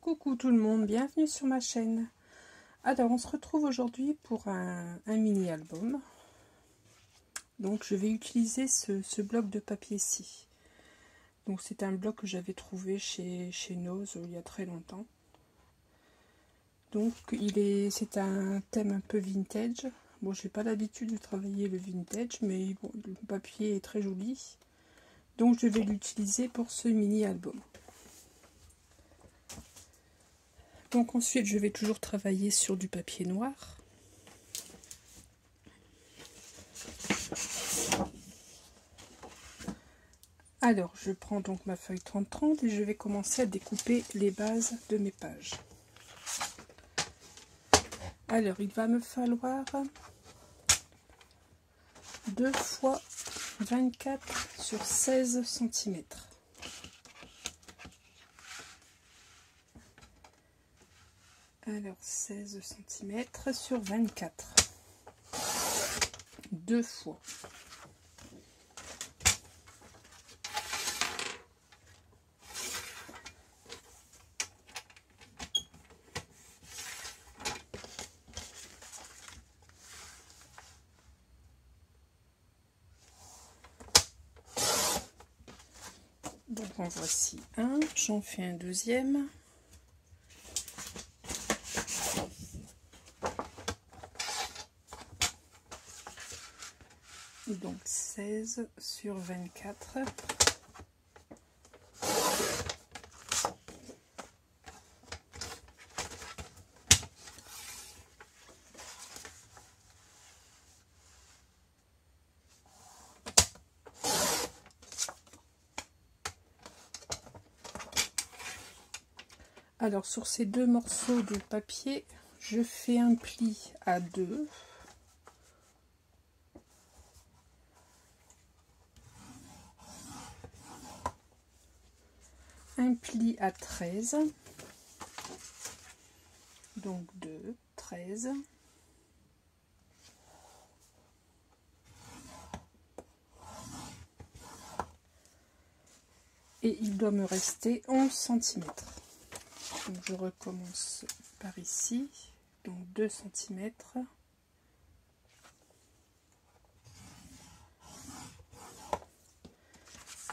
Coucou tout le monde, bienvenue sur ma chaîne. Alors on se retrouve aujourd'hui pour un mini-album. Donc je vais utiliser ce bloc de papier-ci. Donc c'est un bloc que j'avais trouvé chez Nose il y a très longtemps. Donc c'est un thème un peu vintage. Bon, j'ai pas l'habitude de travailler le vintage, mais bon, le papier est très joli. Donc je vais l'utiliser pour ce mini-album. Donc ensuite je vais toujours travailler sur du papier noir. Alors je prends donc ma feuille 30-30 et je vais commencer à découper les bases de mes pages. Alors il va me falloir 2 fois 24 sur 16 cm. Alors 16 cm sur 24. 2 fois. Donc en voici un, j'en fais un deuxième. Donc 16 sur 24. Alors sur ces deux morceaux de papier, je fais un pli à 2. Un pli à 13. Donc 2, 13. Et il doit me rester 11 cm. Donc je recommence par ici, donc 2 cm.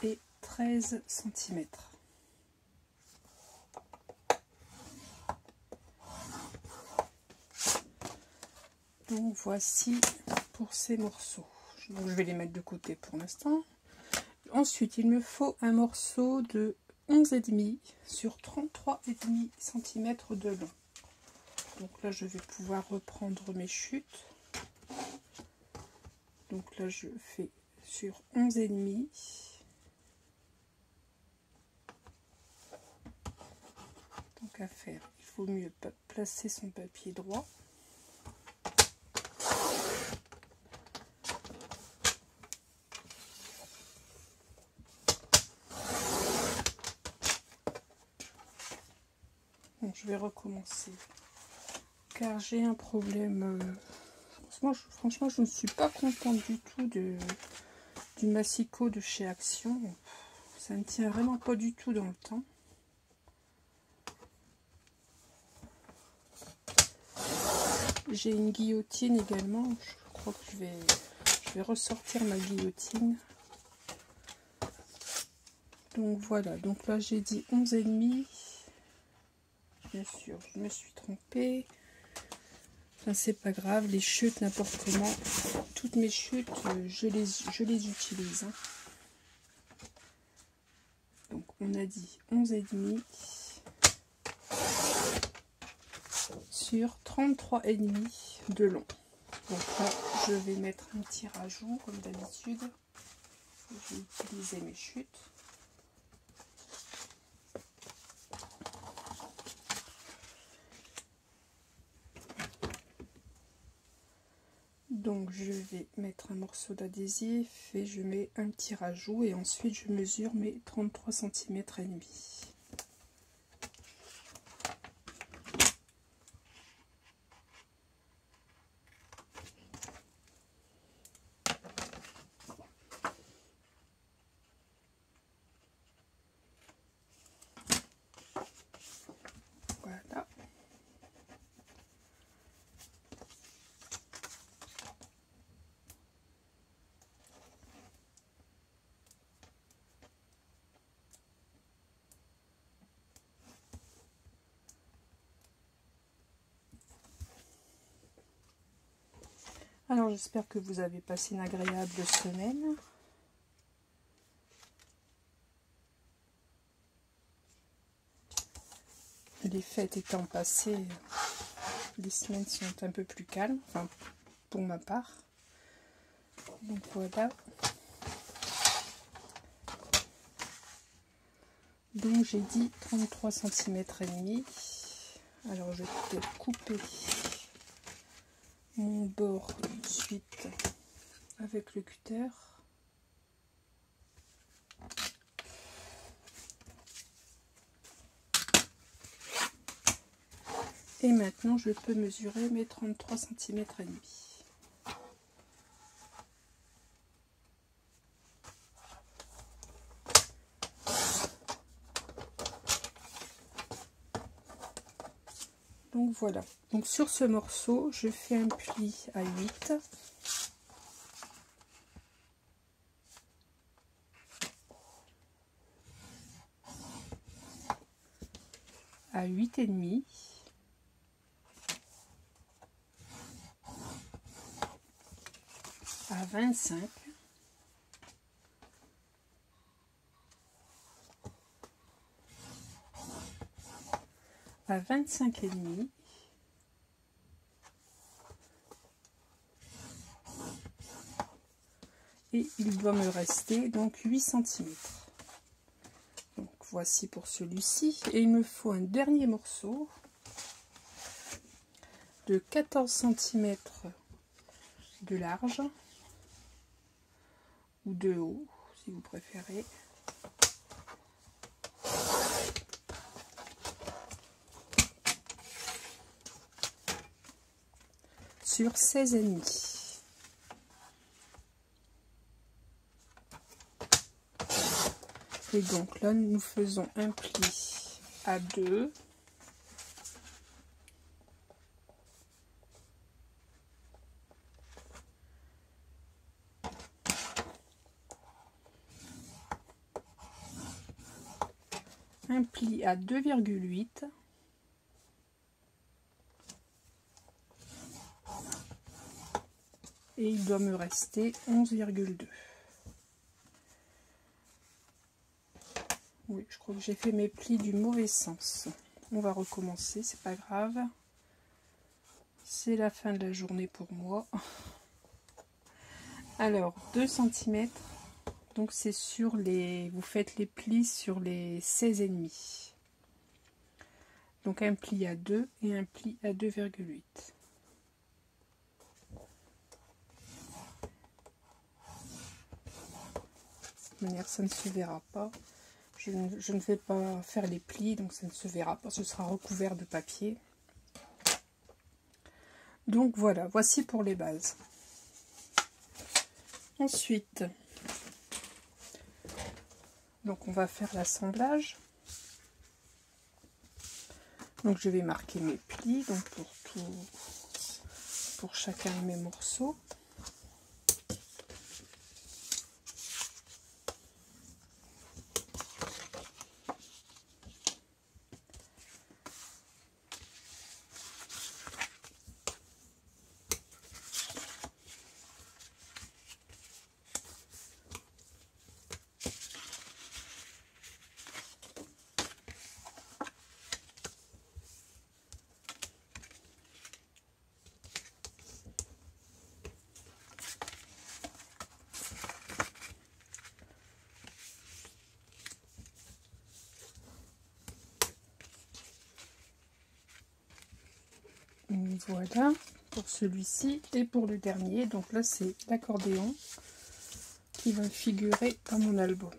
Et 13 cm. Donc voici pour ces morceaux. Je vais les mettre de côté pour l'instant. Ensuite, il me faut un morceau de 11,5 sur 33,5 cm de long. Donc là, je vais pouvoir reprendre mes chutes. Donc là, je fais sur 11,5. Donc à faire, il faut mieux placer son papier droit. Bon, je vais recommencer car j'ai un problème. Franchement, je ne suis pas contente du tout du massicot de chez Action. Ça ne tient vraiment pas du tout dans le temps. J'ai une guillotine également. Je crois que je vais ressortir ma guillotine. Donc voilà. Donc là, j'ai dit 11,5. Bien sûr, je me suis trompée. Enfin, c'est pas grave. Les chutes, n'importe comment. Toutes mes chutes, je les utilise. Hein. Donc on a dit 11,5 sur 33,5 de long. Donc là, je vais mettre un petit rajout comme d'habitude. Je vais utiliser mes chutes. Donc je vais mettre un morceau d'adhésif et je mets un petit rajout et ensuite je mesure mes 33 cm et demi. Alors j'espère que vous avez passé une agréable semaine. Les fêtes étant passées, les semaines sont un peu plus calmes, enfin pour ma part. Donc voilà. Donc j'ai dit 33 cm et demi. Alors je vais peut-être couper mon bord tout de suite avec le cutter. Et maintenant je peux mesurer mes 33 cm et demi. Donc voilà, donc sur ce morceau je fais un pli à 8 à 8 et demi, à 25, à 25 et demi, et il doit me rester donc 8 cm. Donc voici pour celui-ci, et il me faut un dernier morceau de 14 cm de large ou de haut si vous préférez. Sur 16,5. Et donc là nous faisons un pli à 2, un pli à 2,8, et il doit me rester 11,2. Oui, je crois que j'ai fait mes plis du mauvais sens. On va recommencer, c'est pas grave. C'est la fin de la journée pour moi. Alors, 2 cm. Donc c'est sur les... Vous faites les plis sur les 16,5. Donc un pli à 2 et un pli à 2,8. De toute manière, ça ne se verra pas. Je ne vais pas faire les plis, donc ça ne se verra pas. Ce sera recouvert de papier. Donc voilà, voici pour les bases. Ensuite, donc on va faire l'assemblage. Donc je vais marquer mes plis, donc pour chacun de mes morceaux. Voilà pour celui-ci et pour le dernier. Donc là c'est l'accordéon qui va figurer dans mon album.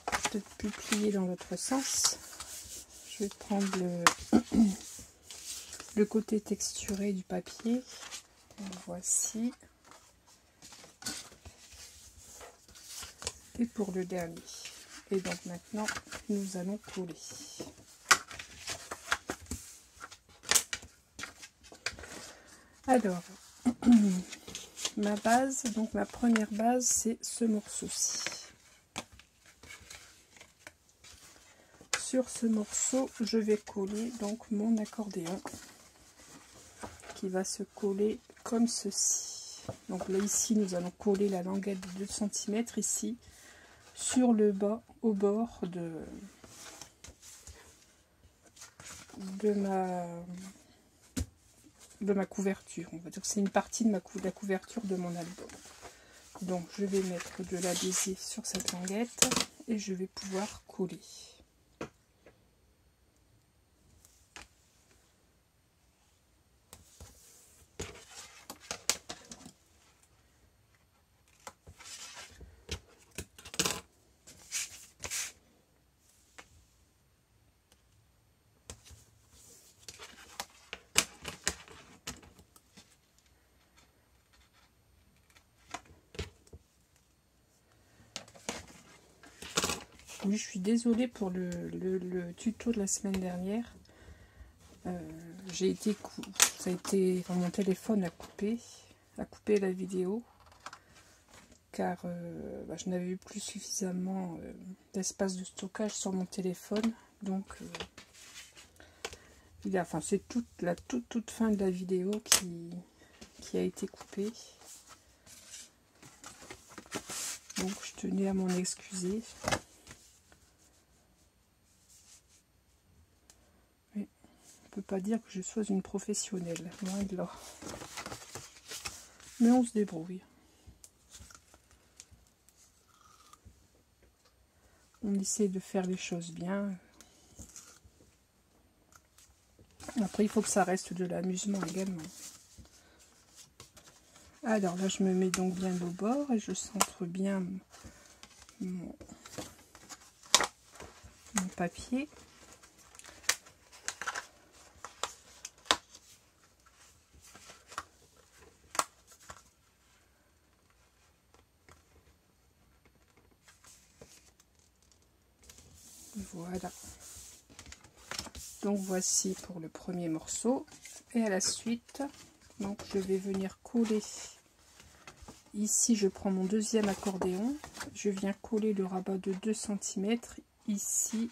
Peut-être plus plier dans l'autre sens. Je vais prendre le côté texturé du papier. Donc, voici. Et pour le dernier. Et donc maintenant nous allons coller. Alors ma base, donc ma première base, c'est ce morceau-ci. sur ce morceau, je vais coller donc mon accordéon qui va se coller comme ceci. Donc là ici nous allons coller la languette de 2 cm ici sur le bas au bord de ma couverture. On va dire que c'est une partie de la couverture de mon album. Donc je vais mettre de l'adhésif sur cette languette et je vais pouvoir coller. Oui, je suis désolée pour le tuto de la semaine dernière. Mon téléphone a coupé la vidéo car je n'avais eu plus suffisamment d'espace de stockage sur mon téléphone. Donc c'est la toute fin de la vidéo qui a été coupée. Donc je tenais à m'en excuser. Je ne peux pas dire que je sois une professionnelle, loin de là. Mais on se débrouille. On essaie de faire les choses bien. Après, il faut que ça reste de l'amusement également. Alors là, je me mets donc bien au bord et je centre bien mon papier. Voilà. Donc voici pour le premier morceau. Et à la suite, donc je vais venir coller. Ici, je prends mon deuxième accordéon. Je viens coller le rabat de 2 cm ici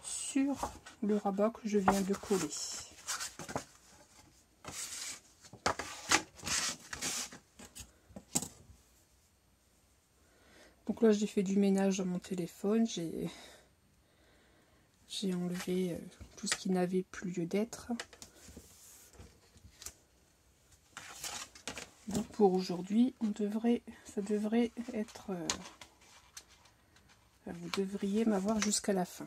sur le rabat que je viens de coller. Donc là, j'ai fait du ménage dans mon téléphone. J'ai enlevé tout ce qui n'avait plus lieu d'être. Donc pour aujourd'hui, ça devrait être... vous devriez m'avoir jusqu'à la fin.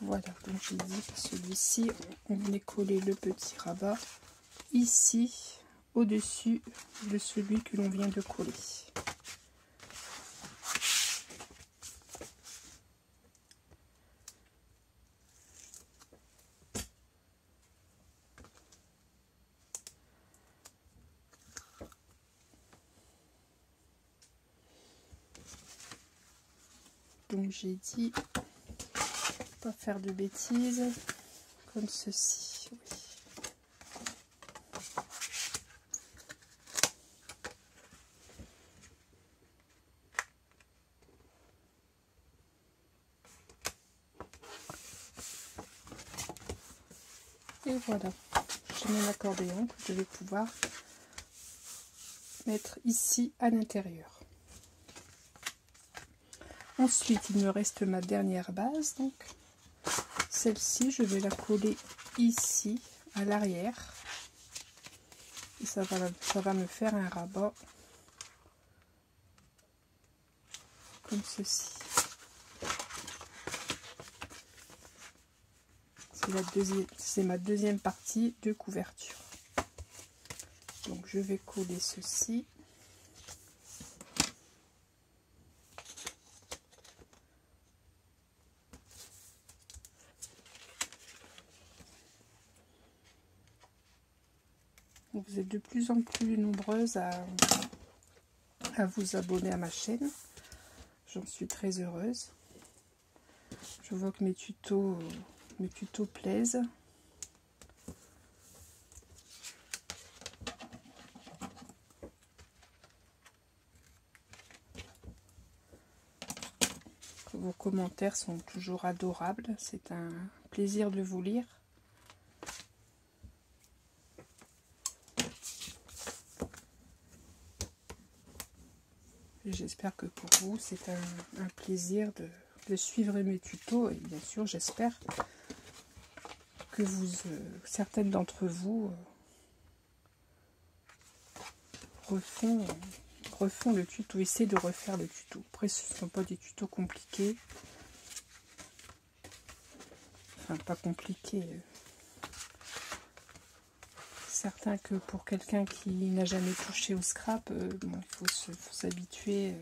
Voilà, donc j'ai dit que celui-ci, on venait coller le petit rabat ici, au-dessus de celui que l'on vient de coller. Donc j'ai dit pas faire de bêtises comme ceci. Oui. Et voilà, j'ai mon accordéon que je vais pouvoir mettre ici à l'intérieur. Ensuite, il me reste ma dernière base, donc celle-ci, je vais la coller ici, à l'arrière. Et ça va me faire un rabat comme ceci. C'est ma deuxième partie de couverture. Donc je vais coller ceci. Vous êtes de plus en plus nombreuses à vous abonner à ma chaîne. j'en suis très heureuse. Je vois que mes tutos plaisent. Vos commentaires sont toujours adorables. C'est un plaisir de vous lire. J'espère que pour vous, c'est un plaisir de suivre mes tutos. Et bien sûr, j'espère que certaines d'entre vous refont le tuto, essaient de refaire le tuto. Après, ce ne sont pas des tutos compliqués. Enfin, pas compliqués. Certain que pour quelqu'un qui n'a jamais touché au scrap, bon, il faut s'habituer.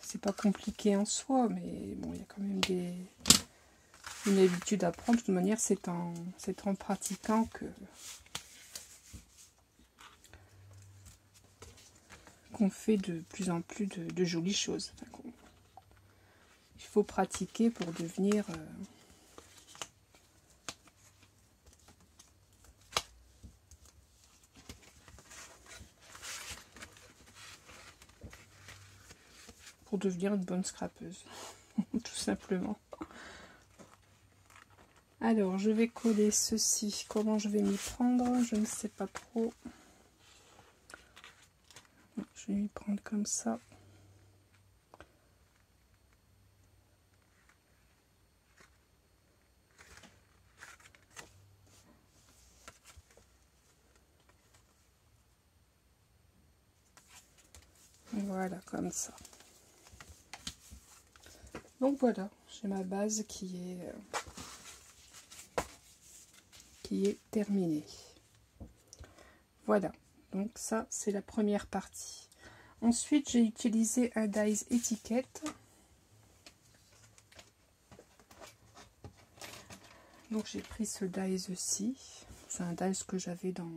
C'est pas compliqué en soi, mais bon, il y a quand même une habitude à prendre. De toute manière, c'est en pratiquant qu'on fait de plus en plus de jolies choses. Enfin, il faut pratiquer pour devenir une bonne scrapeuse, tout simplement. Alors, je vais coller ceci. Comment je vais m'y prendre? Je ne sais pas trop. Je vais m'y prendre comme ça. Voilà, comme ça. Donc voilà, j'ai ma base qui est terminée. Voilà, donc ça c'est la première partie. Ensuite, j'ai utilisé un dies étiquette. Donc j'ai pris ce dies-ci. C'est un dies que j'avais dans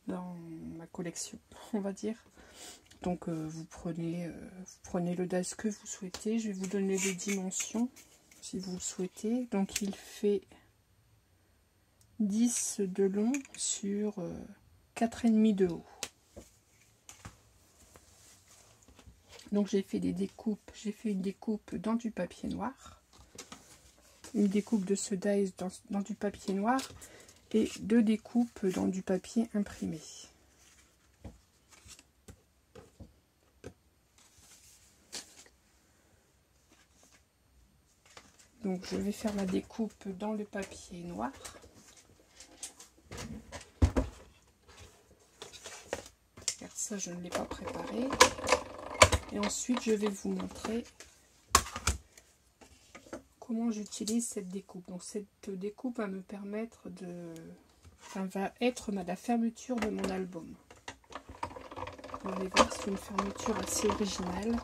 ma collection, on va dire. Donc vous prenez le dies que vous souhaitez. Je vais vous donner les dimensions si vous le souhaitez. Donc il fait 10 de long sur 4,5 de haut. Donc j'ai fait des découpes. J'ai fait une découpe dans du papier noir, une découpe de ce dies dans du papier noir et 2 découpes dans du papier imprimé. Donc je vais faire la découpe dans le papier noir. Car ça je ne l'ai pas préparé. Et ensuite je vais vous montrer comment j'utilise cette découpe. Donc cette découpe va me permettre va être la fermeture de mon album. Vous allez voir, c'est une fermeture assez originale.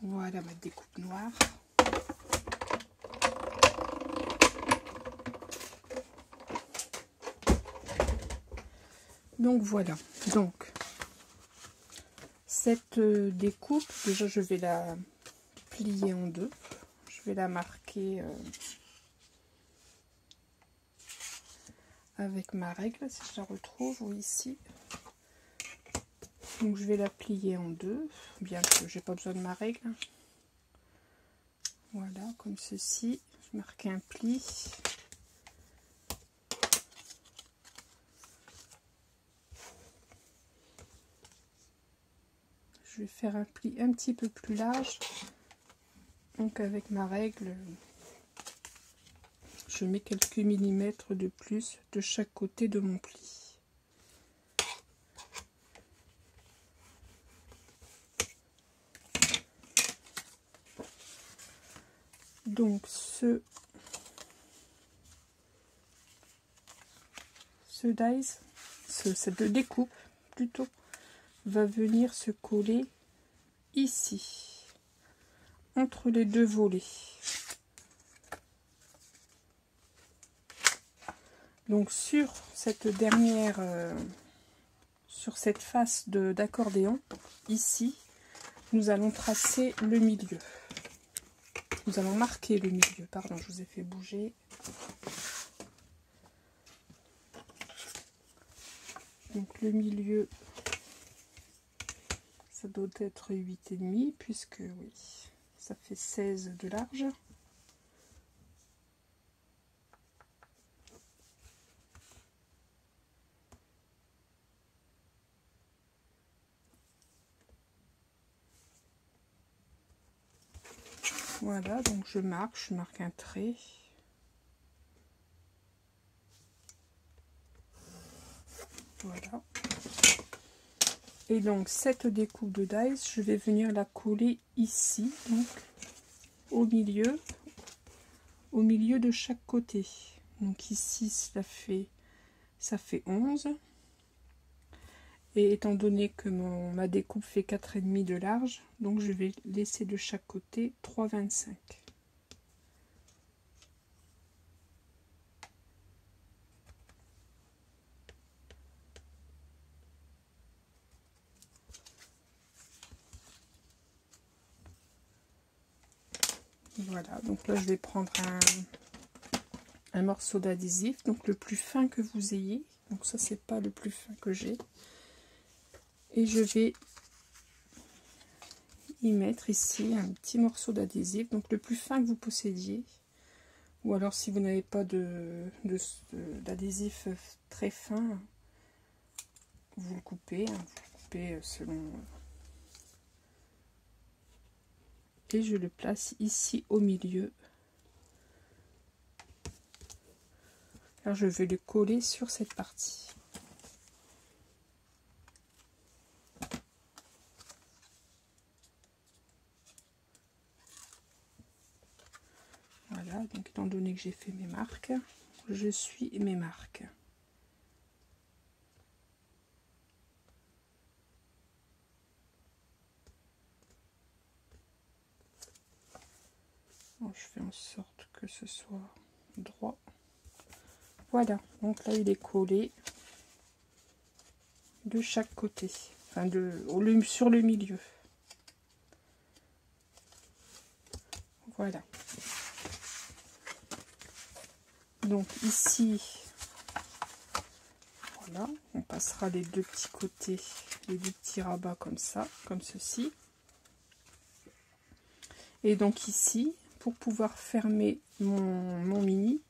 Voilà ma découpe noire. Donc voilà. Donc cette découpe, déjà je vais la plier en deux. Je vais la marquer avec ma règle, si je la retrouve, ou ici. Donc je vais la plier en deux, bien que j'ai pas besoin de ma règle. Voilà, comme ceci. Je marque un pli. Je vais faire un pli un petit peu plus large. Donc avec ma règle, je mets quelques millimètres de plus de chaque côté de mon pli. Donc cette découpe plutôt va venir se coller ici entre les deux volets. Donc sur cette dernière, sur cette face d'accordéon, ici, nous allons tracer le milieu. Nous allons marquer le milieu. Pardon, je vous ai fait bouger. Donc le milieu, ça doit être 8,5 puisque oui, ça fait 16 de large. Voilà, donc je marque un trait. Voilà. Et donc cette découpe de dies, je vais venir la coller ici, donc au milieu de chaque côté. Donc ici, ça fait 11. Et étant donné que ma découpe fait 4,5 de large, donc je vais laisser de chaque côté 3,25. Voilà, donc là je vais prendre un morceau d'adhésif, donc le plus fin que vous ayez. Donc ça c'est pas le plus fin que j'ai. Et je vais y mettre ici un petit morceau d'adhésif, donc le plus fin que vous possédiez. Ou alors si vous n'avez pas d'adhésif très fin, vous le coupez, hein, vous le coupez selon... Et je le place ici au milieu. Alors je vais le coller sur cette partie. Voilà, donc étant donné que j'ai fait mes marques, je suis mes marques. Bon, je fais en sorte que ce soit droit. Voilà, donc là il est collé de chaque côté, enfin sur le milieu. Voilà. Donc ici, voilà, on passera les deux petits côtés, les deux petits rabats comme ça, comme ceci. Et donc ici, pour pouvoir fermer mon mini,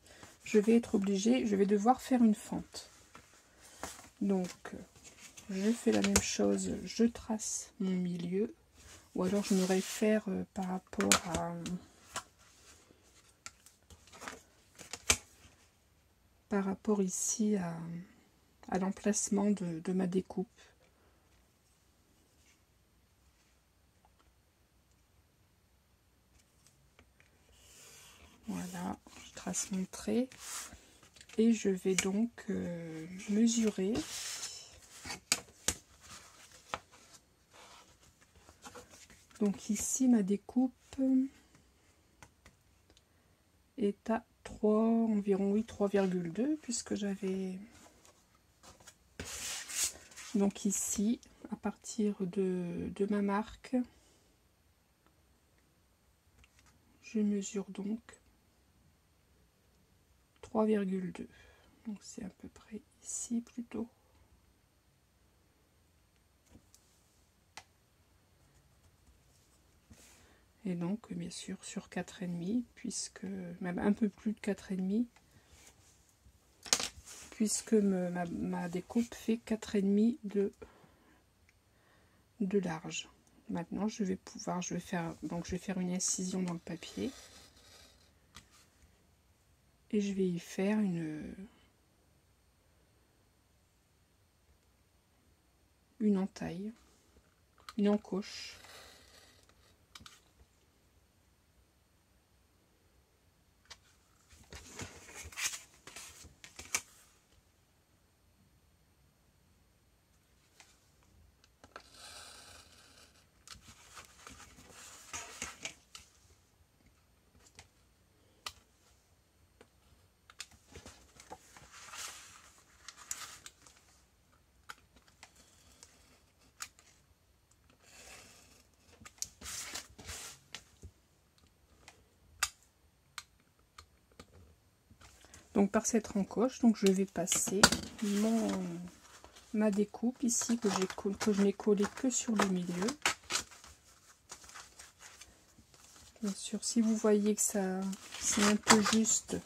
je vais devoir faire une fente. Donc je fais la même chose, je trace mon milieu, ou alors je me réfère par rapport ici à l'emplacement de ma découpe. Voilà, je trace mon trait et je vais donc mesurer. Donc ici ma découpe est à 3 environ, oui, 3,2 puisque j'avais... Donc ici, à partir de ma marque, je mesure donc 3,2. Donc c'est à peu près ici plutôt. Et donc bien sûr sur 4,5, puisque même un peu plus de 4,5, puisque ma découpe fait 4,5 de large. Maintenant je vais faire une incision dans le papier et je vais y faire une entaille, une encoche. Donc par cette encoche, donc je vais passer ma découpe ici que je n'ai collé que sur le milieu. Bien sûr, si vous voyez que ça c'est un peu juste,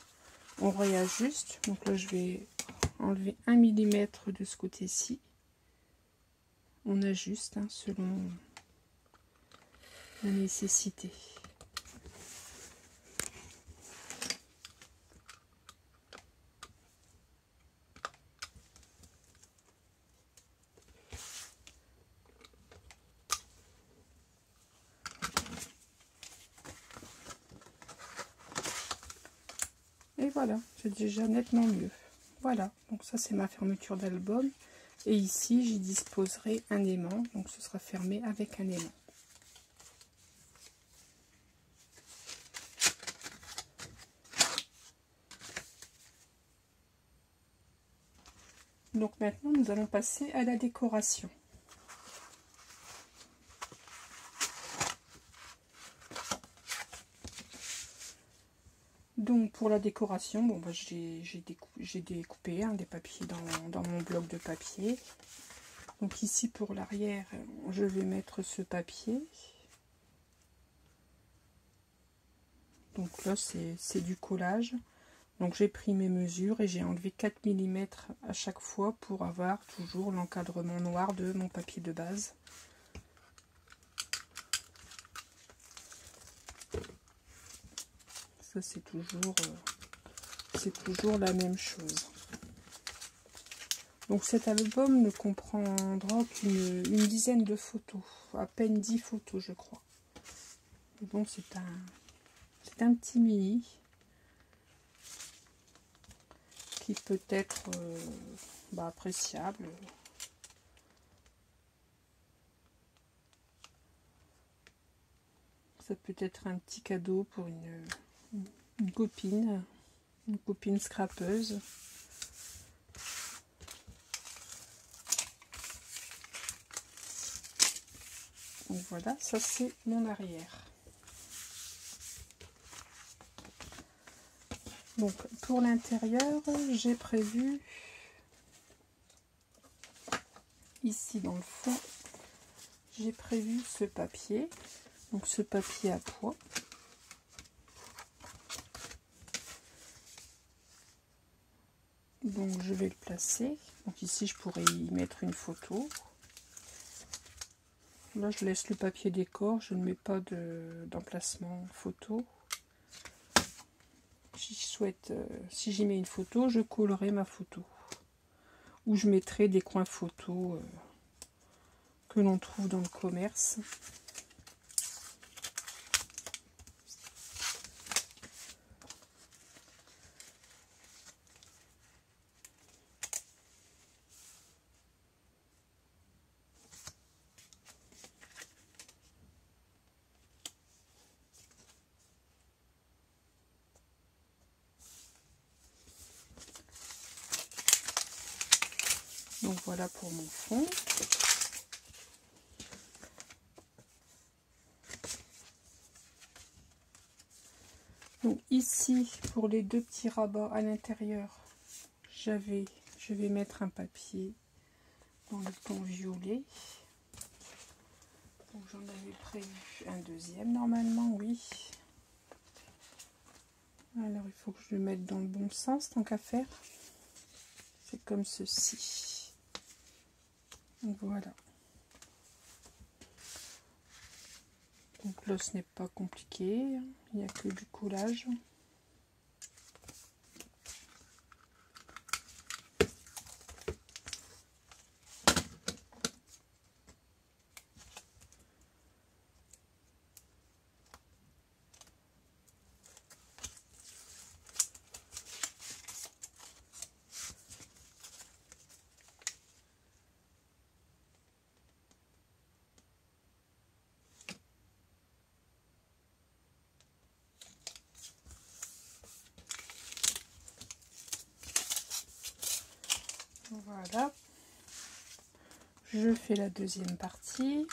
on réajuste. Donc là, je vais enlever 1 mm de ce côté-ci. On ajuste hein, selon la nécessité. Et voilà, c'est déjà nettement mieux. Voilà, donc ça c'est ma fermeture d'album. Et ici, j'y disposerai un aimant. Donc ce sera fermé avec un aimant. Donc maintenant, nous allons passer à la décoration. Donc pour la décoration, bon, bah, j'ai découpé des papiers dans mon bloc de papier. Donc ici pour l'arrière, je vais mettre ce papier. Donc là c'est du collage. Donc j'ai pris mes mesures et j'ai enlevé 4 mm à chaque fois pour avoir toujours l'encadrement noir de mon papier de base. Ça c'est toujours la même chose. Donc cet album ne comprendra qu'une dizaine de photos, à peine 10 photos je crois. Et donc c'est un petit mini qui peut être appréciable. Ça peut être un petit cadeau pour une copine scrapeuse. Donc voilà, ça c'est mon arrière. Donc pour l'intérieur, j'ai prévu ici dans le fond, j'ai prévu ce papier. Donc ce papier à pois. Donc je vais le placer. Donc ici je pourrais y mettre une photo. Là je laisse le papier décor, je ne mets pas d'emplacement photo. Si j'y mets une photo, je collerai ma photo. Ou je mettrai des coins photos que l'on trouve dans le commerce. Donc voilà pour mon fond. Donc ici, pour les deux petits rabats à l'intérieur, je vais mettre un papier dans le ton violet. Donc j'en avais prévu un deuxième normalement, oui. Alors il faut que je le mette dans le bon sens tant qu'à faire. C'est comme ceci. Donc voilà. Donc là ce n'est pas compliqué, il n'y a que du collage. Voilà, je fais la deuxième partie.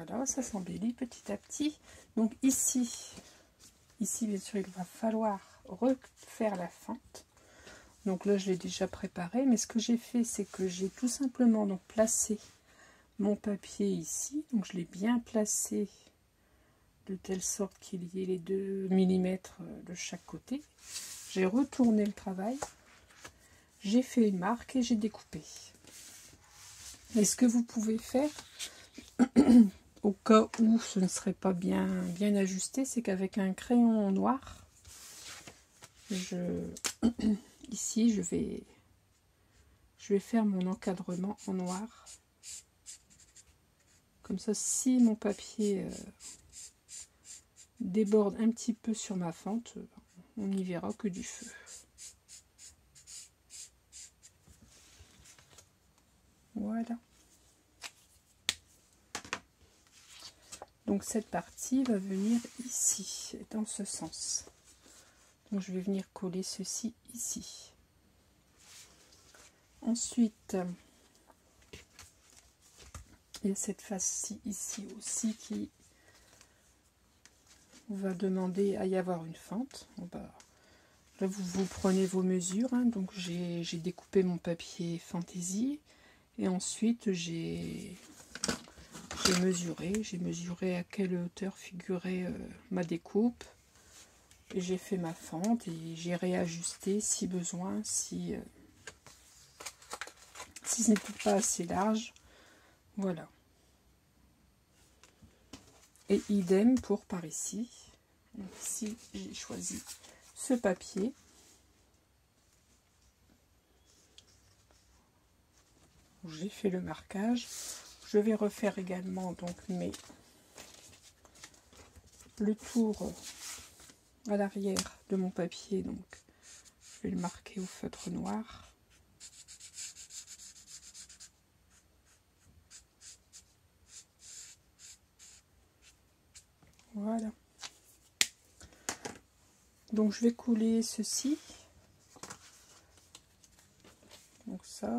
Voilà, ça s'embellit petit à petit. Donc ici bien sûr il va falloir refaire la fente. Donc là je l'ai déjà préparé, mais ce que j'ai fait c'est que j'ai tout simplement donc placé mon papier ici. Donc je l'ai bien placé de telle sorte qu'il y ait les 2 mm de chaque côté. J'ai retourné le travail, j'ai fait une marque et j'ai découpé. Et ce que vous pouvez faire au cas où ce ne serait pas bien ajusté, c'est qu'avec un crayon noir, ici je vais faire mon encadrement en noir. Comme ça, si mon papier déborde un petit peu sur ma fente, on n'y verra que du feu. Voilà. Donc cette partie va venir ici, dans ce sens. Donc je vais venir coller ceci ici. Ensuite, il y a cette face-ci ici aussi qui va demander à y avoir une fente. Là vous prenez vos mesures, hein. Donc j'ai découpé mon papier fantaisie et ensuite j'ai mesuré à quelle hauteur figurait ma découpe, et j'ai fait ma fente et j'ai réajusté si besoin, si ce n'était pas assez large. Voilà. Et idem pour par ici. Donc ici j'ai choisi ce papier. J'ai fait le marquage. Je vais refaire également donc le tour à l'arrière de mon papier. Donc je vais le marquer au feutre noir. Voilà. Donc je vais couler ceci. Donc ça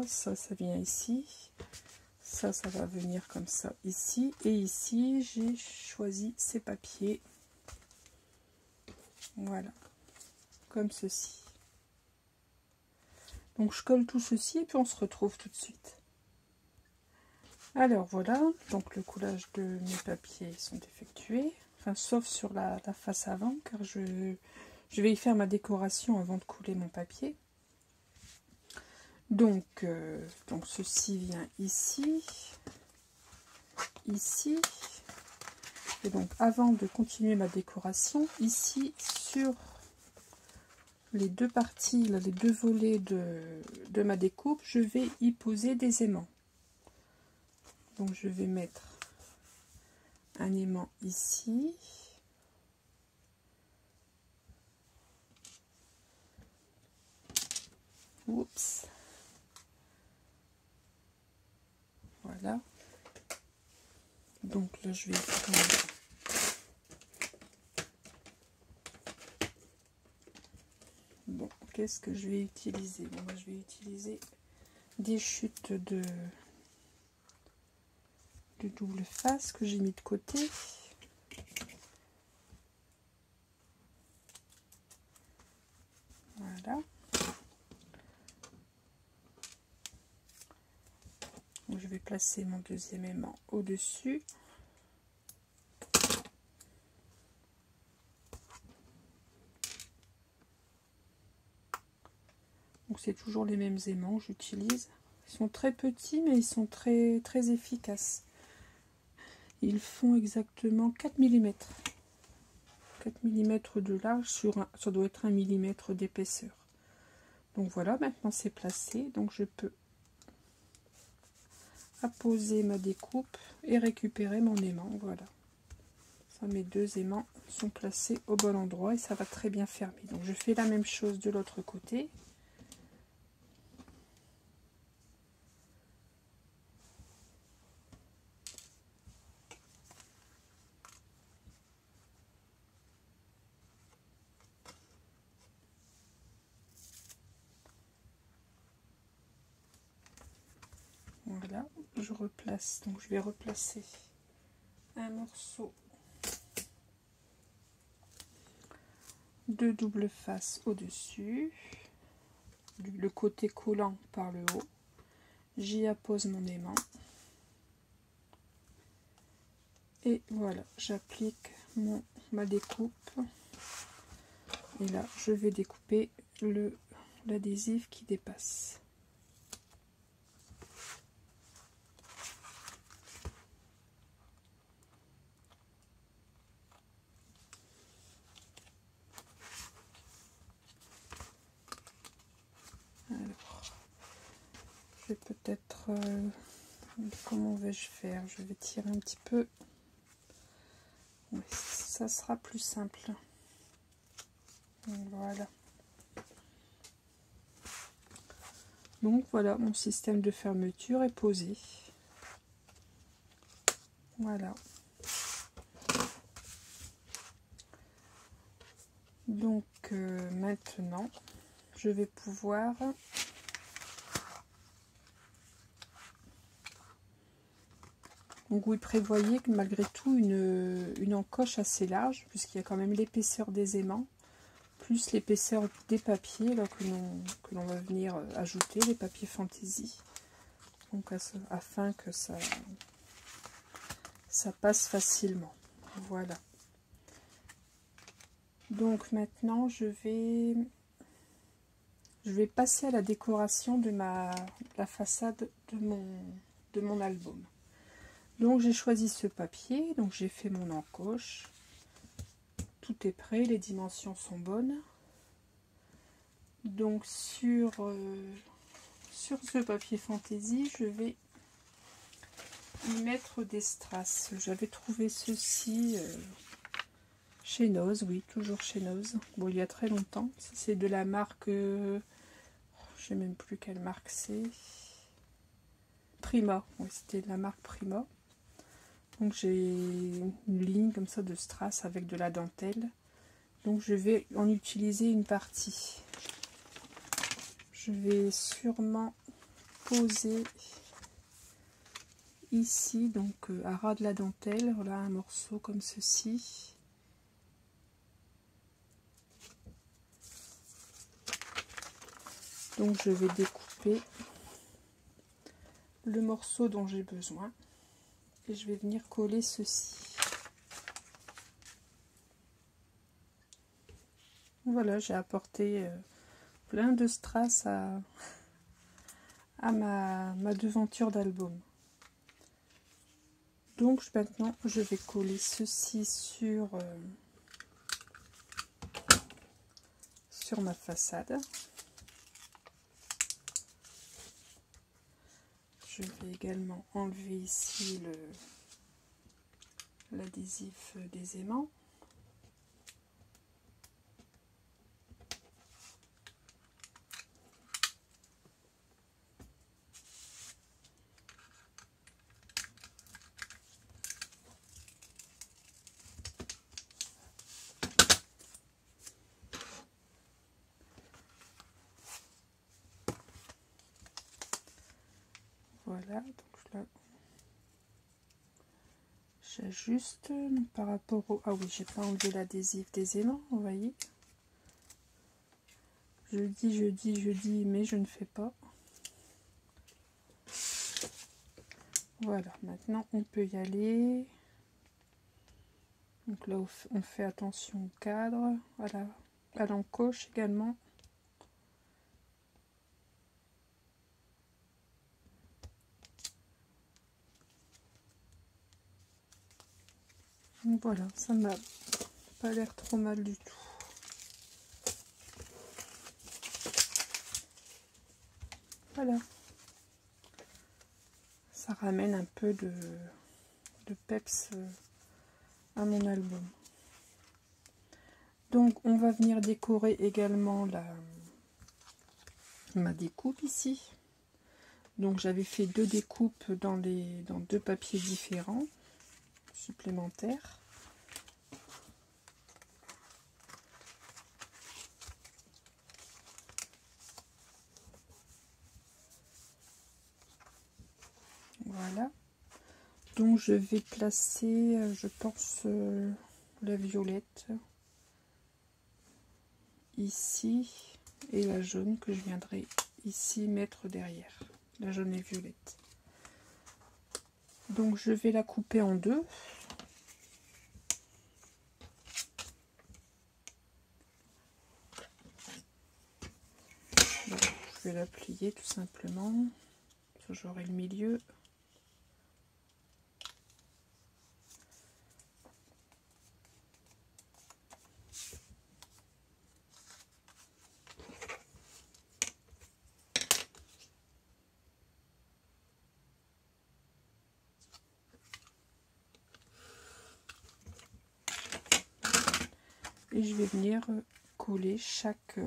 vient ici. Ça va venir comme ça ici. Et ici, j'ai choisi ces papiers. Voilà. Comme ceci. Donc je colle tout ceci et puis on se retrouve tout de suite. Alors voilà. Donc le coulage de mes papiers sont effectués. Enfin, sauf sur la face avant, car je vais y faire ma décoration avant de couler mon papier. Donc ceci vient ici, ici, et donc avant de continuer ma décoration, ici sur les deux parties, là, les deux volets de ma découpe, je vais y poser des aimants. Donc je vais mettre un aimant ici. Oups. Voilà. Donc là, je vais prendre bon, qu'est-ce que je vais utiliser? Bon, moi, je vais utiliser des chutes de double face que j'ai mis de côté. Voilà. Donc, je vais placer mon deuxième aimant au-dessus. Donc c'est toujours les mêmes aimants que j'utilise. Ils sont très petits mais ils sont très efficaces. Ils font exactement 4 mm. 4 mm de large sur ça doit être 1 mm d'épaisseur. Donc voilà, maintenant c'est placé. Donc je peux apposer ma découpe et récupérer mon aimant. Voilà. Ça, mes deux aimants sont placés au bon endroit et ça va très bien fermer. Donc je fais la même chose de l'autre côté. Voilà, je replace, donc je vais replacer un morceau de double face au-dessus, le côté collant par le haut. J'y appose mon aimant. Et voilà, j'applique ma découpe. Et là, je vais découper l'adhésif qui dépasse. Alors, je vais peut-être... comment vais-je faire? Je vais tirer un petit peu. Oui, ça sera plus simple. Voilà. Donc voilà, mon système de fermeture est posé. Voilà. Donc maintenant, je vais pouvoir donc vous prévoyez que malgré tout une encoche assez large, puisqu'il y a quand même l'épaisseur des aimants, plus l'épaisseur des papiers là, que l'on va venir ajouter, les papiers fantaisie. Donc afin que ça passe facilement. Voilà. Donc maintenant je vais passer à la décoration de la façade de mon album. Donc j'ai choisi ce papier, donc j'ai fait mon encoche. Tout est prêt, les dimensions sont bonnes. Donc sur ce papier fantaisie, je vais y mettre des strass. J'avais trouvé ceci chez Nose, oui, toujours chez Nose. Bon, il y a très longtemps. C'est de la marque, je sais même plus quelle marque c'est. Prima, oui, c'était de la marque Prima. Donc j'ai une ligne comme ça de strass avec de la dentelle. Donc je vais en utiliser une partie. Je vais sûrement poser ici, donc à ras de la dentelle, voilà un morceau comme ceci. Donc je vais découper le morceau dont j'ai besoin et je vais venir coller ceci. Voilà, j'ai apporté plein de strass à ma devanture d'album. Donc maintenant je vais coller ceci sur ma façade. Je vais également enlever ici l'adhésif des aimants. Voilà, donc là j'ajuste par rapport au... Ah oui, j'ai pas enlevé l'adhésif des aimants, vous voyez. Je dis, mais je ne fais pas. Voilà, maintenant on peut y aller. Donc là on fait attention au cadre, à l'encoche également. Donc voilà, ça m'a pas l'air trop mal du tout. Voilà. Ça ramène un peu de peps à mon album. Donc on va venir décorer également ma découpe ici. Donc j'avais fait deux découpes dans deux papiers différents supplémentaires. Voilà. Donc je vais placer, je pense, la violette ici et la jaune que je viendrai ici mettre derrière, la jaune et violette. Donc je vais la couper en deux. Bon, je vais la plier tout simplement, j'aurai le milieu. Et je vais venir coller chaque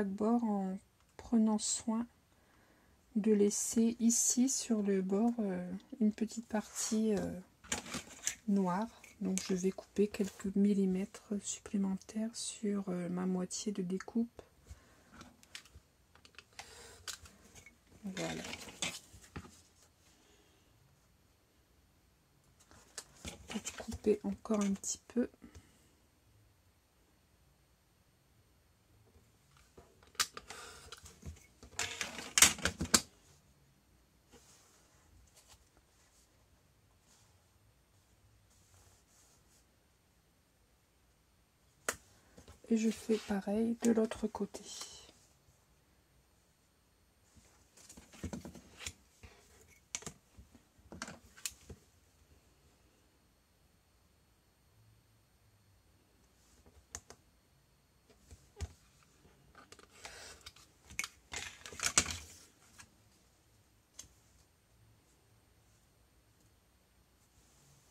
bord en prenant soin de laisser ici sur le bord une petite partie noire. Donc je vais couper quelques millimètres supplémentaires sur ma moitié de découpe. Voilà. Pour couper encore un petit peu. Et je fais pareil de l'autre côté.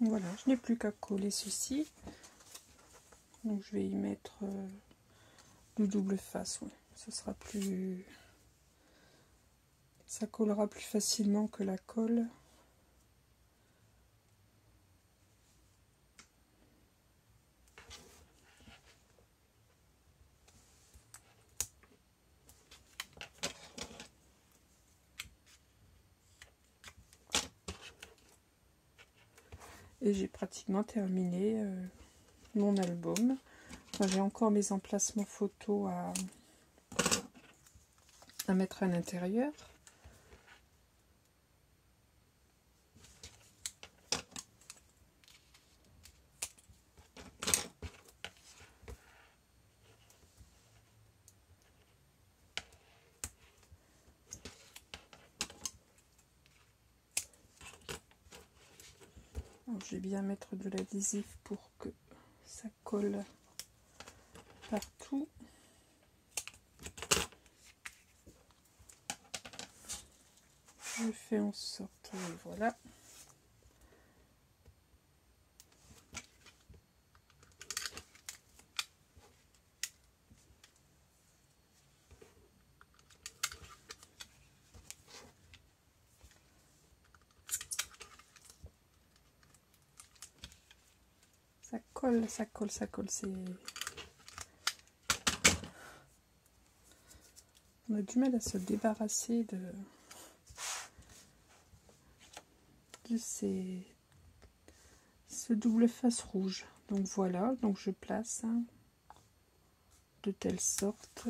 Voilà, je n'ai plus qu'à coller ceci. Donc je vais y mettre le double face, ouais. Ce sera plus... Ça collera plus facilement que la colle. Et j'ai pratiquement terminé mon album. Enfin, j'ai encore mes emplacements photos à mettre à l'intérieur. Je vais bien mettre de l'adhésif pour que ça colle partout. Je fais en sorte, voilà. Ça colle, ça colle, ça colle. On a du mal à se débarrasser de ce double face rouge. Donc voilà, donc je place de telle sorte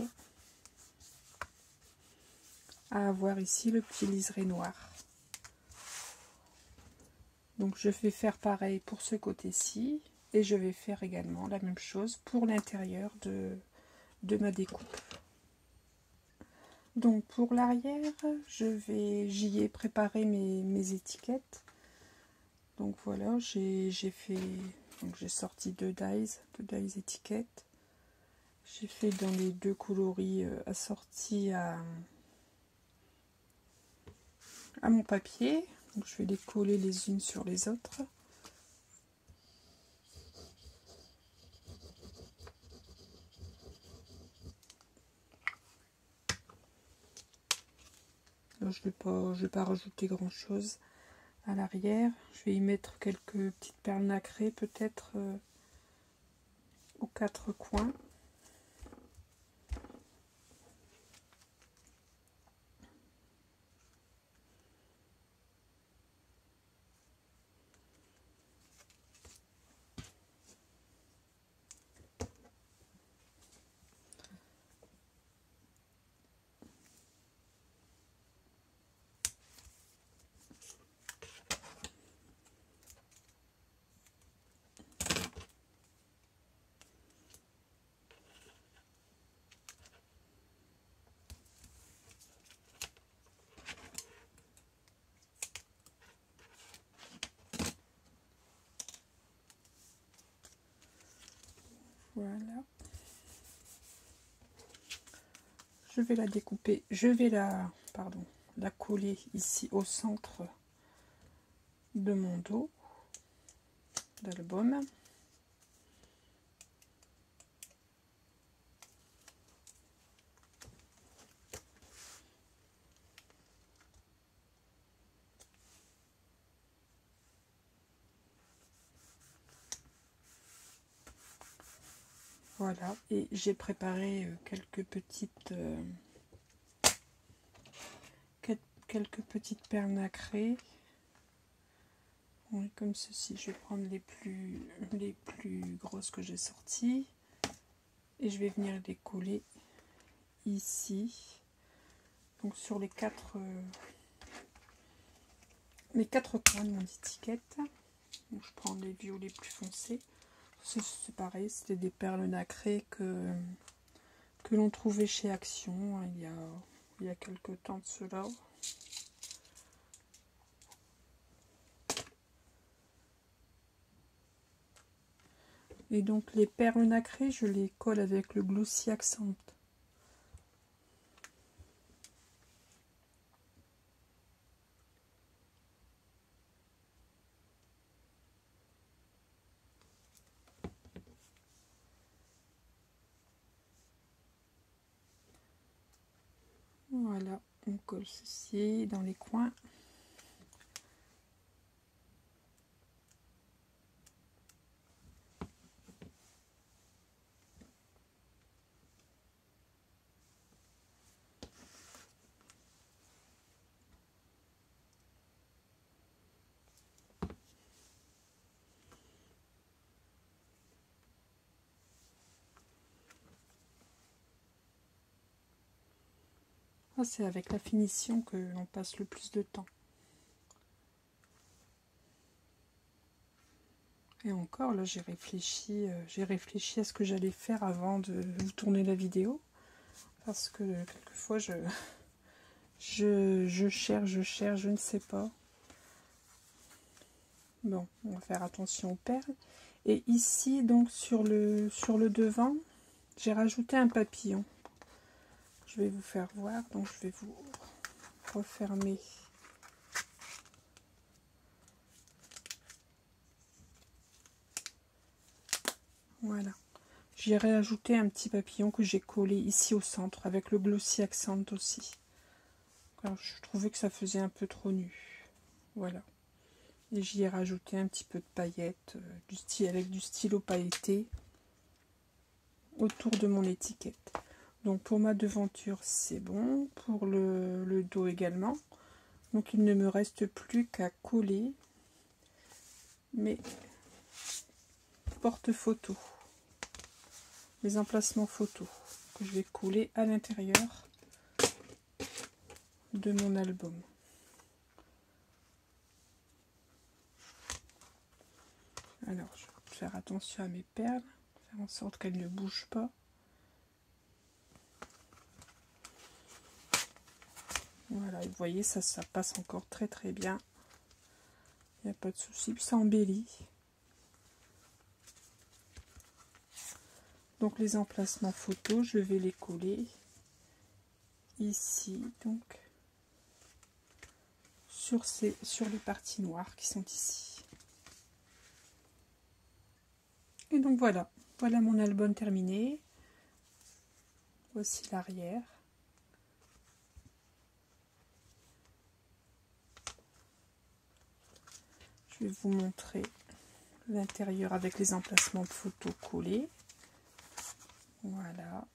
à avoir ici le petit liseré noir. Donc je vais faire pareil pour ce côté-ci et je vais faire également la même chose pour l'intérieur de ma découpe. Donc pour l'arrière, j'y ai préparé mes étiquettes. Donc voilà, j'ai sorti deux dies étiquettes. J'ai fait dans les deux coloris assortis à mon papier. Donc je vais les coller les unes sur les autres. Alors, je vais pas rajouter grand chose à l'arrière. Je vais y mettre quelques petites perles nacrées peut-être aux quatre coins. Voilà. Je vais la découper, je vais la coller ici au centre de mon dos d'album. Voilà, et j'ai préparé quelques petites perles nacrées. Oui, comme ceci. Je vais prendre les plus grosses que j'ai sorties et je vais venir les coller ici. Donc sur les quatre coins de mon étiquette. Donc je prends les violets plus foncés. C'est pareil, c'était des perles nacrées que l'on trouvait chez Action il y a quelques temps de cela. Et donc les perles nacrées, je les colle avec le Glossy Accent. Voilà, on colle ceci dans les coins. C'est avec la finition que l'on passe le plus de temps. Et encore, là, j'ai réfléchi à ce que j'allais faire avant de vous tourner la vidéo. Parce que quelquefois, je cherche, je ne sais pas. Bon, on va faire attention aux perles. Et ici, donc, sur le devant, j'ai rajouté un papillon. Je vais vous faire voir, donc je vais vous refermer. Voilà. J'ai ajouté un petit papillon que j'ai collé ici au centre avec le Glossy Accent aussi. Alors, je trouvais que ça faisait un peu trop nu. Voilà. Et j'y ai rajouté un petit peu de paillettes, avec du stylo pailleté autour de mon étiquette. Donc pour ma devanture, c'est bon. Pour le dos également. Donc il ne me reste plus qu'à coller mes porte-photos, les emplacements photos que je vais coller à l'intérieur de mon album. Alors je vais faire attention à mes perles, faire en sorte qu'elles ne bougent pas. Voilà, vous voyez, ça passe encore très très bien. Il n'y a pas de souci, ça embellit. Donc les emplacements photos, je vais les coller ici, donc sur les parties noires qui sont ici. Et donc voilà mon album terminé. Voici l'arrière. Je vais vous montrer l'intérieur avec les emplacements de photos collés. Voilà.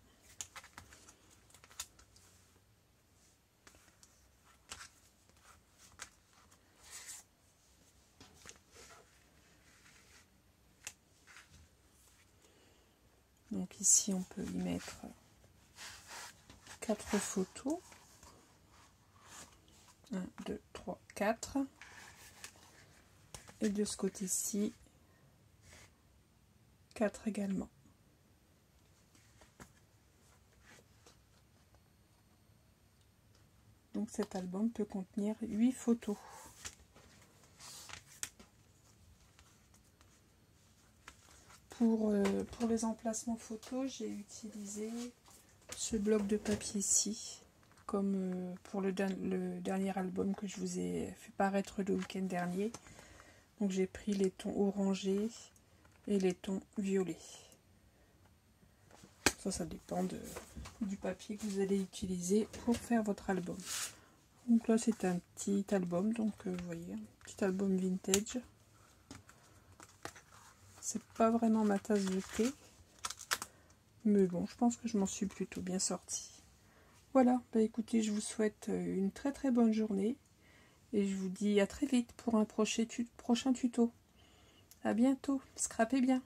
Donc ici on peut y mettre 4 photos. 1, 2, 3, 4. Et de ce côté-ci, 4 également. Donc cet album peut contenir 8 photos. Pour les emplacements photos, j'ai utilisé ce bloc de papier-ci, comme pour le dernier album que je vous ai fait paraître le week-end dernier. Donc j'ai pris les tons orangés et les tons violets. Ça dépend du papier que vous allez utiliser pour faire votre album. Donc là c'est un petit album, donc vous voyez, un petit album vintage. C'est pas vraiment ma tasse de thé, mais bon, je pense que je m'en suis plutôt bien sortie. Voilà, bah écoutez, je vous souhaite une très très bonne journée et je vous dis à très vite pour un prochain tuto. À bientôt, scrapez bien.